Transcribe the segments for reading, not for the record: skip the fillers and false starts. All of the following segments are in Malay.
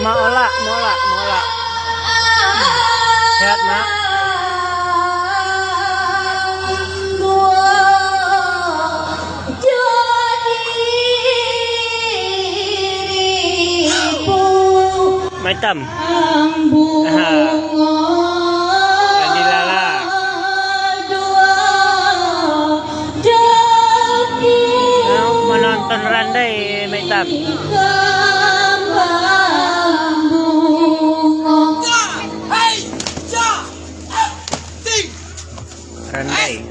Mola. Sehat, Mak. Maitam. Menonton Randai Maitam. Randai.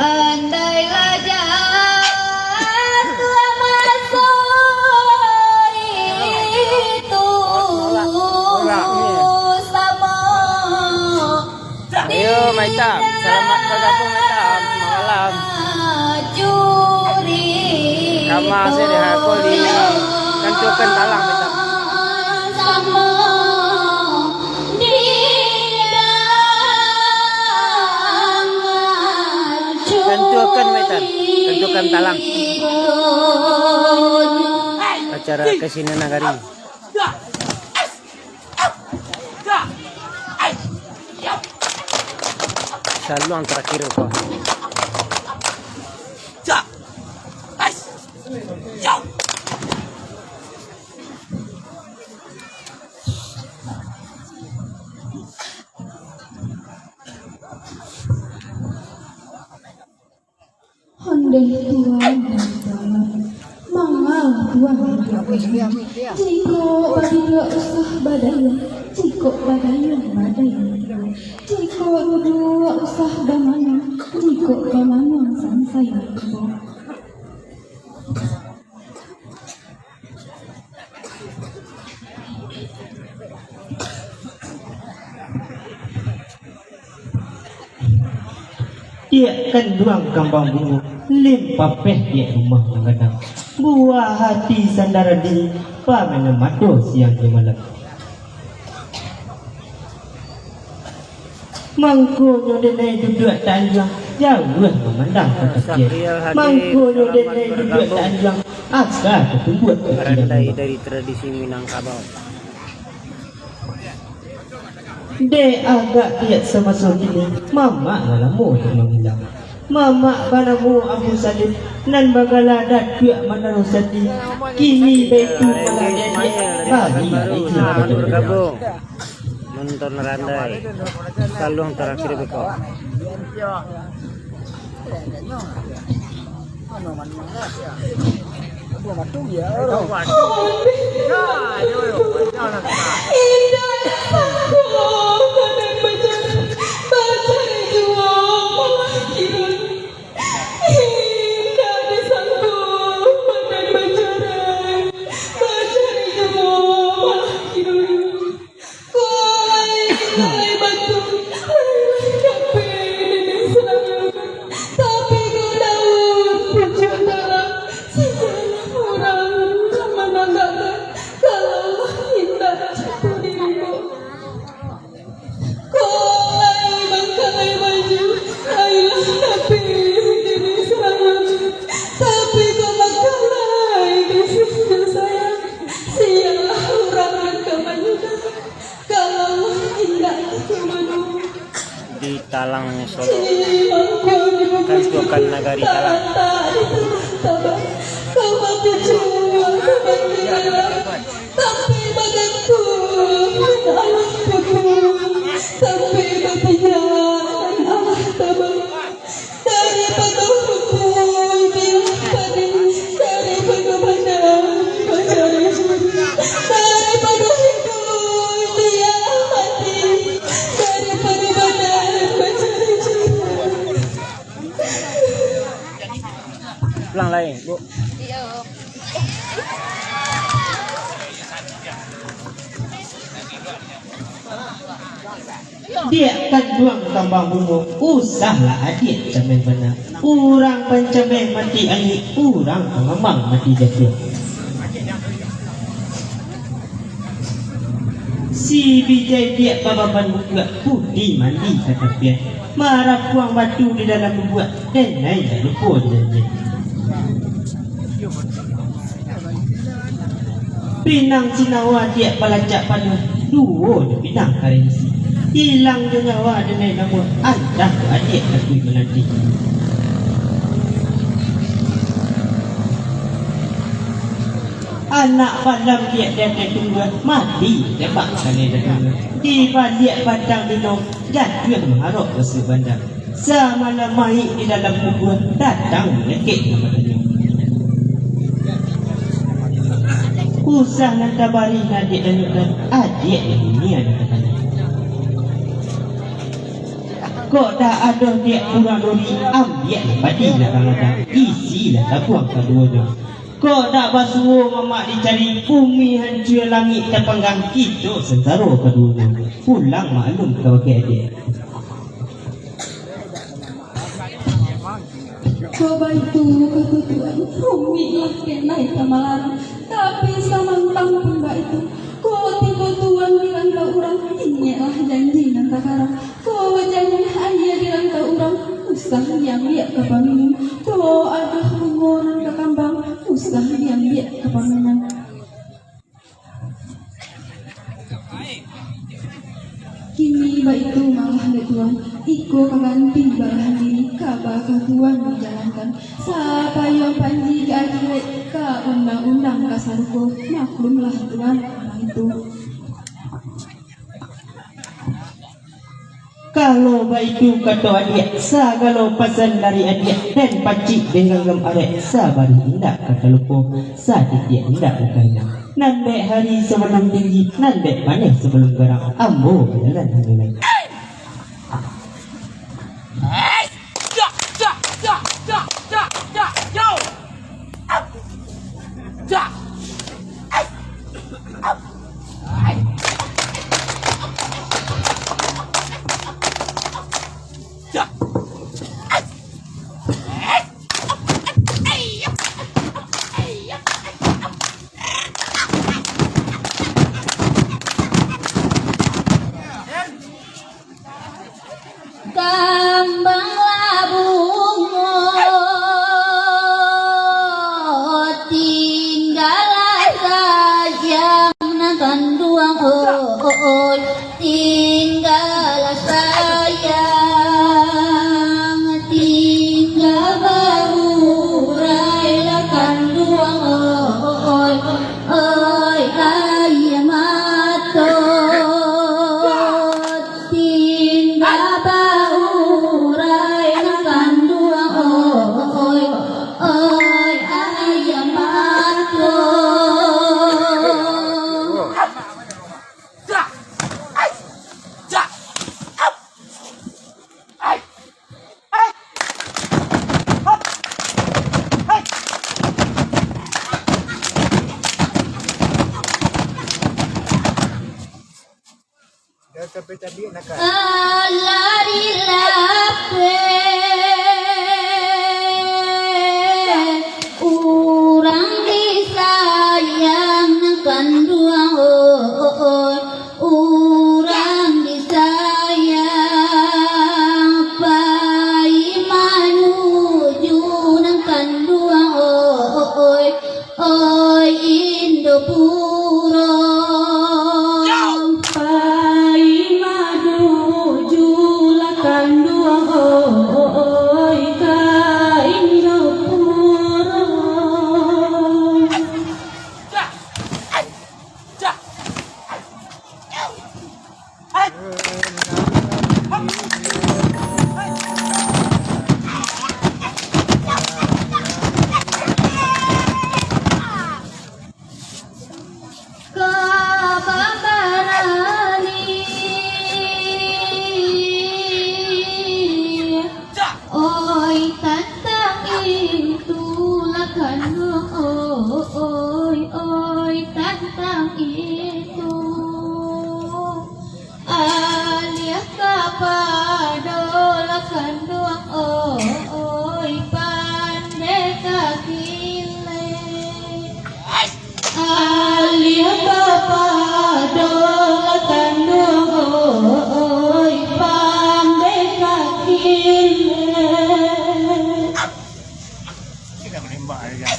Andailah jatuh masuk itu sama. Ayo Maitam, selamat bergabung Maitam, malam. Curi. Kamu masih di Hakoli dan tuken talang Maitam. Sama. Tentukan Maitam, tentukan talang. Acara kesini nagari. Saluang terakhir kok. Handai Tuhan mangal Tuhan jiko badaya usah badaya jiko badaya jiko dua usah damana jiko damana sansaya dia kan ruang kambang bungu limpah peh dia rumah mengadang buah hati sandara di pamena mado siang di malam mangko dene duduk tanjang jauh memandang ke dia mangko dene duduk tanjang agak ketumbuhan Randai dari tradisi Minangkabau. De agak tiap sama ini mama ngalamu untuk menghilang mama banamu abu salib nan bagala dat kuat manarusati kini betu maladeni bagi Selamat bergabung nonton Randai. Saluang terakhir beko. Talang Solo. Kantuakan Nagari Talang. Kau mampu jual, kau mampu jual, tapi badanku anak putu, tapi bagian anak tabang. Daripada hukum bilang panen, daripada badan mencari juri, daripada hidup dia hati, daripada badan mencari juri. Pulang lain, Bu. Dia kan duang tambang bumbu, usahlah adik cemen benar. Urang pencemen mati angin, urang pengembang mati jadi. Si bijai dia bababan buka putih mandi kata dia. Marah buang batu di dalam membuat dan naik dari pun jadi. Pinang Cinawa dia pelacak pada dua di pinang karensi. Hilang je nyawa dengan namun anda adik aku menanti. Anak padam dia dan tunggu mati tembak kali datang. Di balik padang minum jatuh mengharap ke sebandang. Semalam mai di dalam kubur datang lekek nama tanya. Usah nanti bari adik dan adik ini ada katanya. Kok dah ada dia kurang dori ambil padilah kalau dah isilah tak buang keduanya. Kok dah basuh mamak dicari bumi hancur langit terpanggang kita sentaro keduanya. Pulang maklum kau ke adik. Coba itu kata Tuhan, bumi lah kenai tamalan, tapi samantang pun itu. Kau tiba Tuhan dirantau orang, ini lah janji nan takarang. Kau janji ayah dirantau orang, usah yang biak ke paminum. Kau ada hubungan ke kambang, usah yang biak ke paminum. Kini baik itu malah ada Tuhan, iko kaganti barang diri, kabakah Tuhan dijalankan. Siapa yang panji ke akhirat, ke undang-undang kasarku, maklumlah Tuhan orang itu. Kalau baiku kata adik, kalau pesan dari adik dan pacik dengan gem arek, sabari indak kata lupa, sadikia indak berkainan. Nandek hari sebelum tinggi, nandek panih sebelum garang, ambo jalan hanya Kambang labungo tinggal sayang nonton duang tinggal sayang tinggal baru relakan duang ayam matot tinggal lari lape urang disayang kan dua urang disayang pai manuju kan dua Indopuro pai manuju kan dua tentang itu. Alia kapadolakan doang oi pandai kakile. Alia kapadolakan doang oi pandai kakile. Kita menembak aja.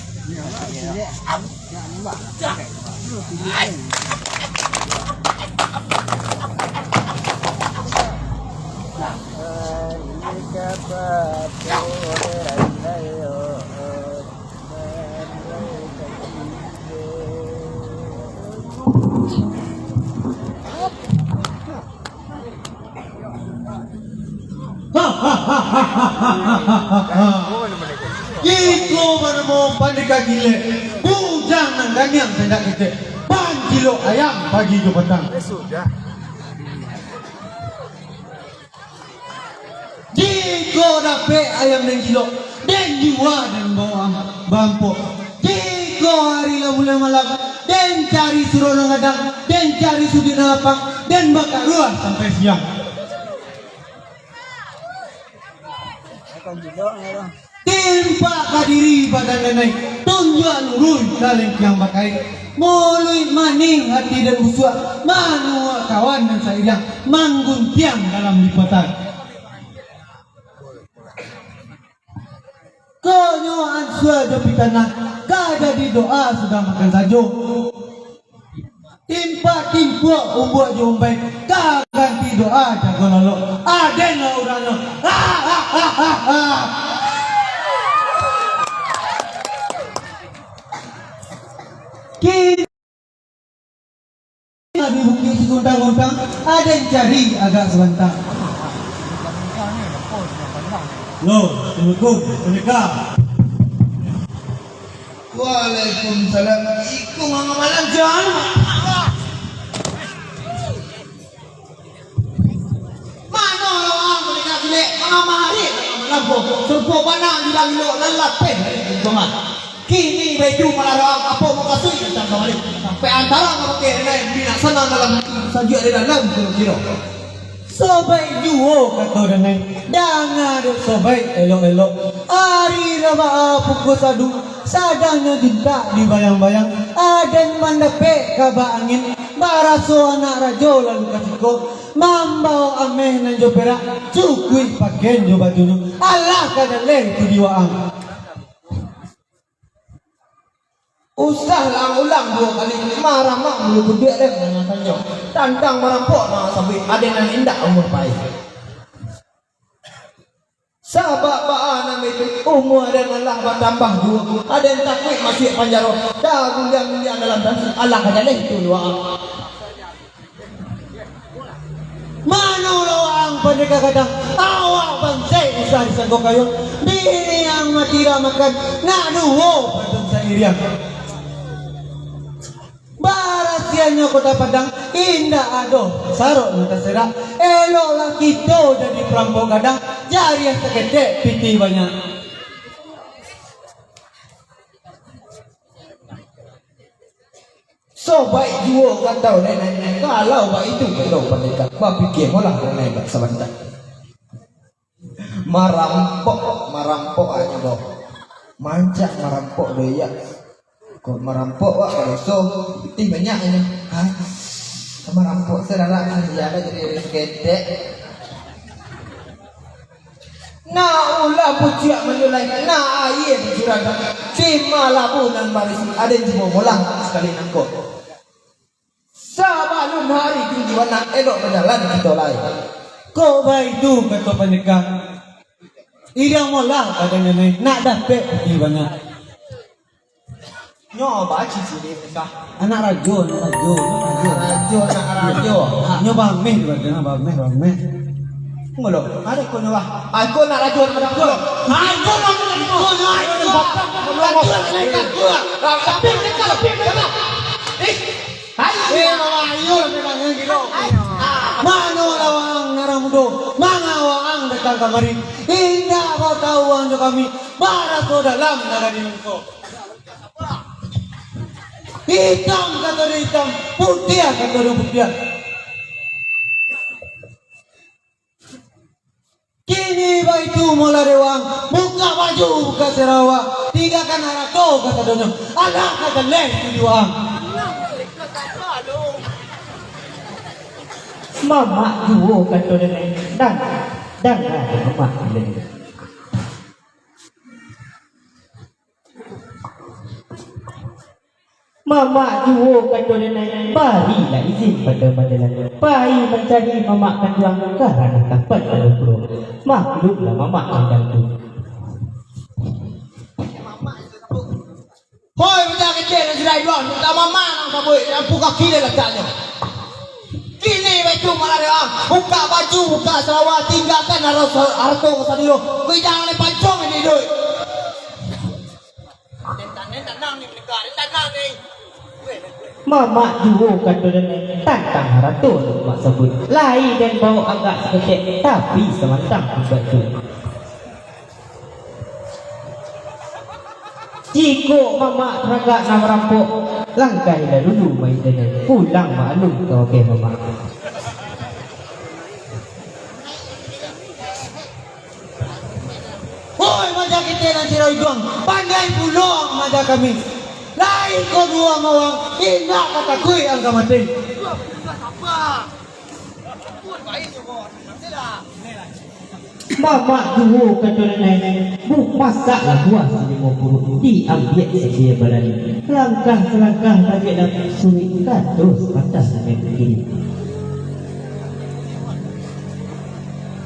Iko mana mau pandika gile, bujang nang danyang sendak kita, ban kilo ayam pagi ke petang. Sudah. Jiko dapat ayam dan kilo, dan jiwa dan bawa bampo. Jiko hari lah mulai malam, dan cari suruh ngadang, dan cari sudi lapang, dan bakar luar sampai siang. Akan juga orang. Timpa kadiri badan nenek, tunjuk lurus dalam yang pakai. Mulai maning hati dan usua, manua kawan dan sayang, manggun tiang dalam lipatan. Konyoan sudah pitana, kada di doa sudah makan sajo. Timpa timpa umbuak jombai, kaganti doa jago lalu. Aden lah urano, ha ha ha ha ha. Kita di bukit seguntang-guntang, ada yang cari agak sebentar. Loh, Assalamualaikum, menikah. Waalaikumsalam. Iku ngomong malam jangan. Mana orang menikah gile? Mengamari, lampu, serpo panang di dalam lo, lalat pen, teman. Kini baju melarang apa mau kasih tentang kembali sampai antara memakai naik bina senang dalam saja di dalam kilo. Sobai juo kata dengan jangan ada sobai elok-elok. Hari raba pukul sadu sadangnya dinta di bayang-bayang. Aden mandape kaba angin baraso anak rajo lalu kasiko mambau ameh nan jo perak cukui paken jo baju Allah kadaleh tu diwaang. Usah ulang dua kali marah mak bulu gede deh mengatanya tantang merampok nak sampai ada yang indah umur baik sahabat baan itu umur ada Allah bertambah juga ada yang takut masih panjaro dah guliang dalam dan Allah aja leh itu doa mana orang pendekar kadang awak bansai usah disanggok kayu diri yang mati makan nak duo bangsa iriang barasiannya kota Padang indah adoh sarok nata serak eloklah kita jadi perampok kadang jari yang sekete piti banyak so baik juo kata nenek kalau baik itu kalau pendekar bah pikir malah nenek sebentar marampok aja boh mancak marampok daya kok merampok wak kalau so putih banyak ini merampok serara sejarah jadi gede na ulah pujiak menulai na air curang si malabunan baris ada yang cuma molang sekali nangkut sabalun hari tinggi warna elok berjalan kita lain kok baik tu kata pendekar irang molang katanya nak dapat di banyak nyoba cici nikah anak rajo nyoba meh ngolo ada ko nyoba aku nak rajo aku mana lawang naramudo mangawang datang kamari indah kau tahu kami barat dalam negara ini hitam kata hitam, putih kata putih. Kini baitu mula rewang, buka baju buka serawa, tinggalkan harato kata dono, anak kata leh tujuan. Mama juo kato nene dan ada mama nene. Mama juo kato nene barilah izin pada majalah. Pai mencari mama kanjuang karena kapan ada pro. Maklumlah mama kandang tu. Hoi macam kecil dan sedai don, tak mama nang sabui, yang buka kiri letaknya. Kini baju malah dia buka baju buka serawa tinggalkan harto kata dia kau jangan le pancong ini doi tenang ni mereka tenang ni Mama juo kato nene tantang harato mak sebut lai dan bau agak sekecil tapi semantang betul. Jika mama raga nak merampok, langkailah dulu main dengan pulang maklum kau ke mama. hoi macam kita dan sirai doang pandai pulang macam kami lain kau dua mawang ingat kata kui angka mati Mama juo kato nene bu masaklah buah selimo puluh diambil sedia badan langkah selangkah bagi dapat sulit terus patah sampai begini.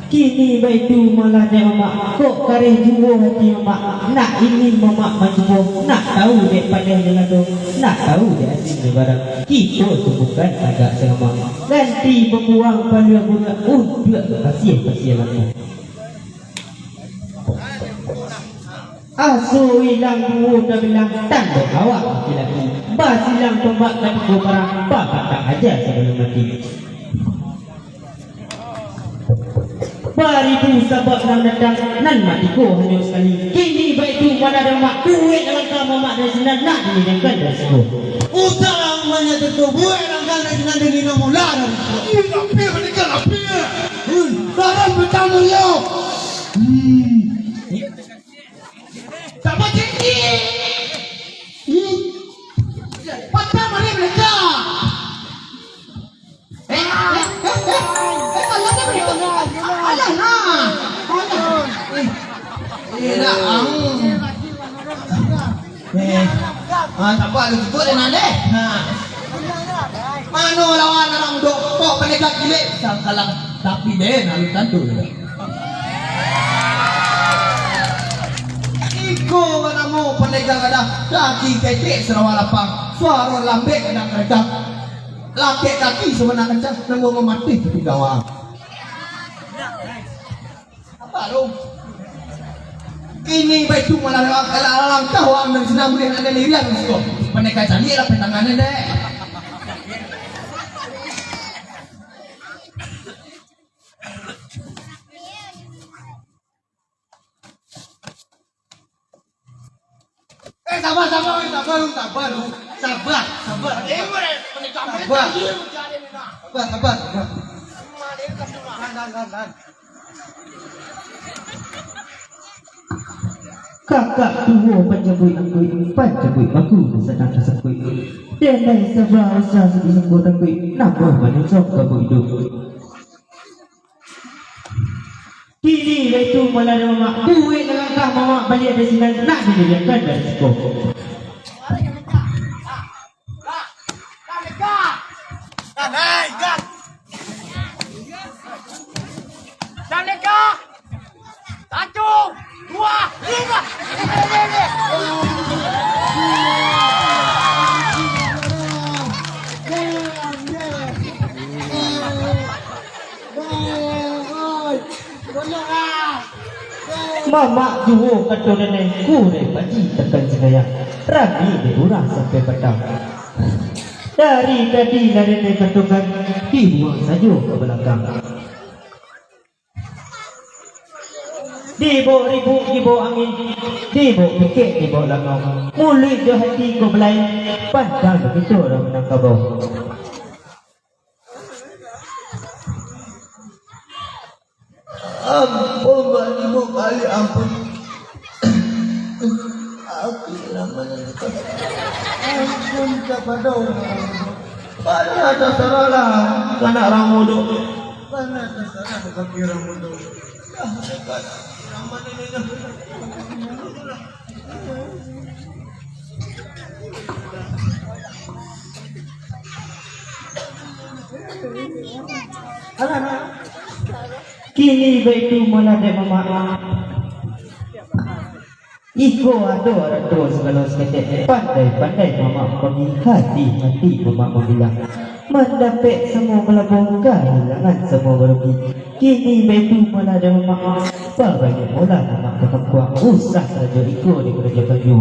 Kini baitu malah dia mama kok kare juo hati mama nak ingin mama majuo nak tahu dek pada dengan tu nak tahu dek asyik barang kita tu bukan agak sama nanti membuang pada guna untuk kasihan lagi. Asu hilang duo dah bilang tanda awak lagi bas hilang tombak dan barang bapak tak aja sebelum mati. Baribu sebab nak datang nan matiku hanya sekali. Kini baik tu mana ada mak duit dalam kamar mak dan senang nak dinyanyikan dari situ. utang banyak tentu buat langkah dari nanti ni nombor larang tapi mereka tapi larang bertamu yo sama tinggi patah mana mereka kalau dia mereka alah nah tak apa lu jemput dia nade mano lawan orang dok kok pendekat gile kalang tapi deh nalu tantu iko manamu pendekat ada kaki kecek serawal lapang suara lambek kena kerja lambek kaki sebenarnya kencang nunggu mati di gawang apa lu ini baju malah alang kawang dan senang boleh ada lirian musuh pendekar cari lah petangannya deh sabar Kakak tua pencabui aku sedang tersebut. Dan dari sebelah usaha sedih takui nambah menyusok kamu hidup. Kini itu malah mama duit dengan kah mama balik dari sini nak dijadikan dari sekolah. Mama juo kato nenek kure baji tekan segaya rabi de urang sampai petang dari tadi nenek katokan dibuang saja ke belakang Dibo ribu dibo angin, dibo pikir dibo langau. Mulut do hati ko belai, pandang begitu orang menang kabau. Ampun Mbak Ibu kali ampun. Aku lama nanti. Ampun kepada orang. Pada ada salah karena orang muda. Karena ada salah bagi orang muda. Ramai ini. Kini begitu mula de mama. Iko ado rado segala sekete. Pandai mama pergi hati mama bilang. Mendapat semua melabung kehilangan semua berugi. Kini begitu mula de mama. Bagaimana mula mama tetap kuat usah saja iko di kerja kayu.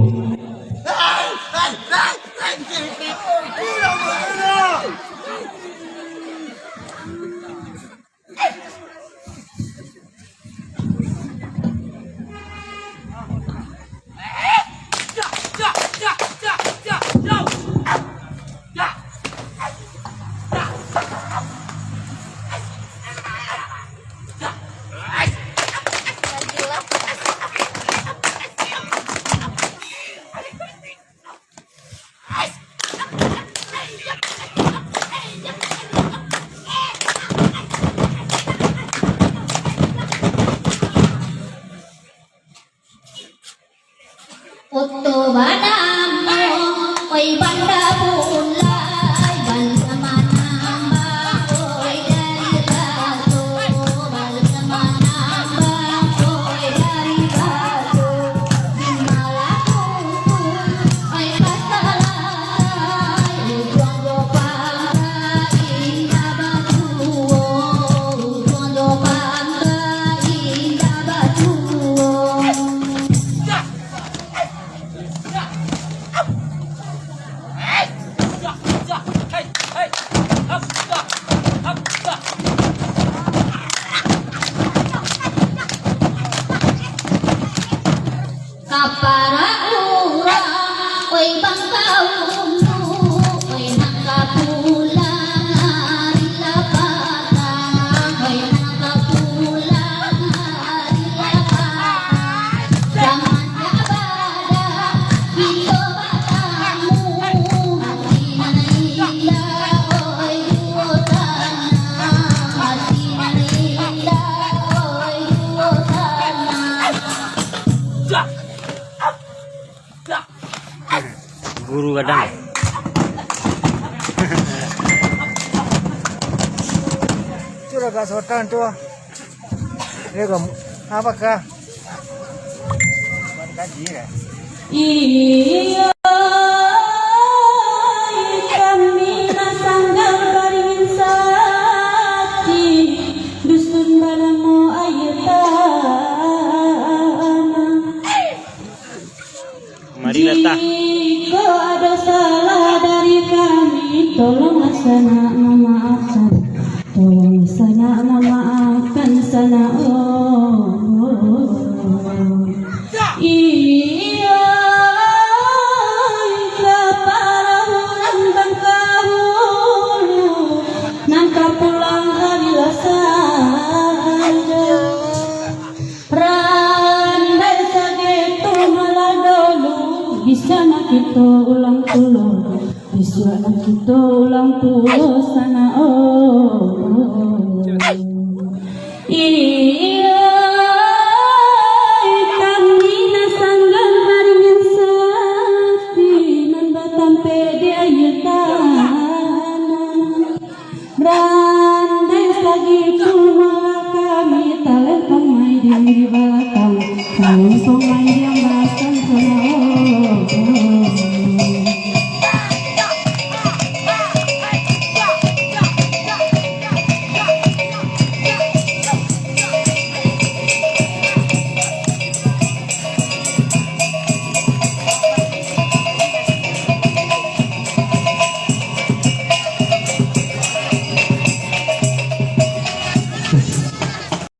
Otto badamo, oi banda pulai, banda manamba, oi dari batu, banda manamba, oi dari batu, dimalaku, oi pasalai, ujondo pantai, indah batu, ujondo pantai, indah batu. Kapara urang, oi bangkau unu, oi nangka pulang hari lapatan, oi nangka pulang hari lapatan. Zaman jabada, kita batamu, hati nana indah, oi duo tanah, hati nana indah, oi duo tanah. Guru kadang. Curah gas hotan tu. Lego apa kah? Kaji ya. Iya kami nasanggang baringin sati dusun balamu ayatana. Mari latah. Jika ada salah dari kami, tolong sana memaafkan, tolong sana memaafkan sana iya para orang bangkahulu nangka pulang hari lasada randai sagetu malah dulu bisa nak kita ulang puluh bisa nak kita ulang puluh sana iya kami nasanggang baringin sakti nan batampe di ayutana randai sagitu malah kami talent pemain di belakang talent pemain